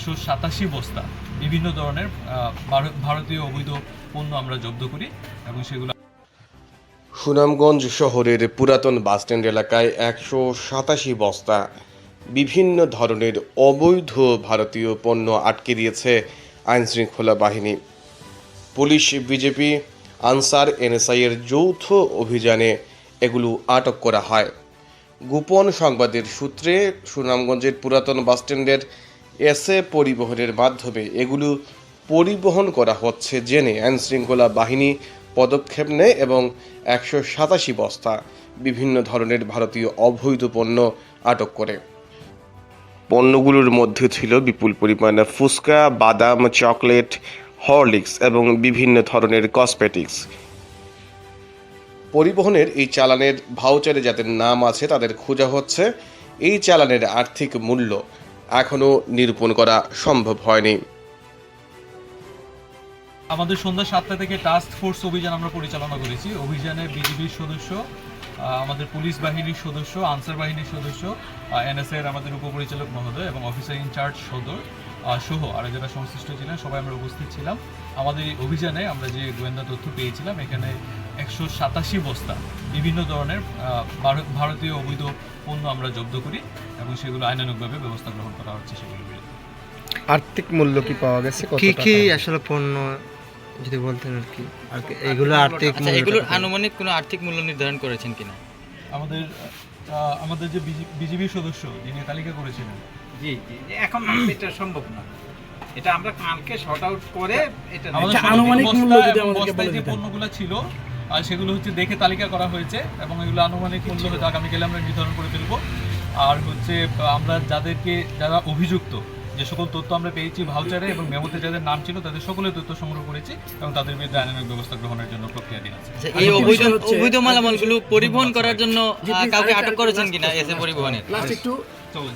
187 বস্তা বিভিন্ন ধরনের ভারতীয় অবৈধ পণ্য আমরা জব্দ করি এবং সেগুলো সুনামগঞ্জ শহরের পুরাতন বাসস্ট্যান্ড এলাকায় 187 বস্তা বিভিন্ন ধরনের অবৈধ ভারতীয় পণ্য আটকে দিয়েছে আইনশৃঙ্খলা বাহিনী। পুলিশ, বিজেপি, আনসার, এনএসআই এর যৌথ অভিযানে এগুলো আটক করা হয়। গোপন সংবাদের সূত্রে সুনামগঞ্জের পুরাতন বাসস্ট্যান্ডের এসএ পরিবহনের মাধ্যমে এগুলো পরিবহন করা হচ্ছে জেনে আইনশৃঙ্খলা বাহিনী পদক্ষেপ নেয় এবং 187 বস্তা বিভিন্ন ধরনের ভারতীয় অবৈধ পণ্য আটক করে। পণ্যগুলোর মধ্যে ছিল বিপুল পরিমাণে ফুচকা, বাদাম, চকলেট, হরলিক্স এবং বিভিন্ন ধরনের কসমেটিক্স। পরিবহনের এই চালানের ভাউচারে যাদের নাম আছে তাদের খোঁজা হচ্ছে। এই চালানের আর্থিক মূল্য এখনও নিরূপণ করা সম্ভব হয়নি। আমাদের সন্ধ্যা 7টা থেকে টাস্ক ফোর্স অভিযান আমরা পরিচালনা করেছি। অভিযানে বিজিবির সদস্য, আমাদের পুলিশ বাহিনীর সদস্য, আনসার বাহিনীর সদস্য, এনএসআই এর আমাদের উপপরিচালক মহোদয় এবং অফিসার ইনচার্জ সদর সহ আরও যারা সংশ্লিষ্ট ছিলেন সবাই আমরা উপস্থিত ছিলাম। আমাদের এই অভিযানে আমরা যে গোয়েন্দা তথ্য পেয়েছিলাম, এখানে 187 বস্তা বিভিন্ন ধরনের ভারতীয় অবৈধ পণ্য আমরা জব্দ করি এবং সেগুলো আইনানুগভাবে ব্যবস্থা গ্রহণ করা হচ্ছে সেগুলোর বিরুদ্ধে। আর্থিক মূল্য কি পাওয়া গেছে? কি কি আসলে পণ্য যদি বলতেন আর কি এগুলো আর্থিক আচ্ছা, এগুলোর আনুমানিক কোনো আর্থিক মূল্য নির্ধারণ করেছেন কিনা? আমাদের যে বিজিবির সদস্য যিনি তালিকা করেছিলেন, জি জি, এখন এটা সম্ভব না, এটা আমরা কালকে শর্ট আউট করে এটা আমাদের আনুমানিক মূল্য যদি আমাদেরকে বলে যে পণ্যগুলো ছিল আর সেগুলো হচ্ছে দেখে তালিকা করা হয়েছে এবং এগুলো আনুমানিক মূল্য হয়তো আগামীকালে আমরা নির্ধারণ করে ফেলবো। আর হচ্ছে আমরা যারা অভিযুক্ত যে সকল তথ্য আমরা পেয়েছি ভাউচারে এবং মেমোতে যাদের নাম ছিল তাদের সকলের তথ্য সংগ্রহ করেছি এবং তাদের বিরুদ্ধে আইনানুগ ব্যবস্থা গ্রহণের জন্য প্রক্রিয়াধীন আছে। এই অবৈধ মালামালগুলো পরিবহন করার জন্য কাউকে আটক করেছেন কিনা এসে পরিবহনের? চলেন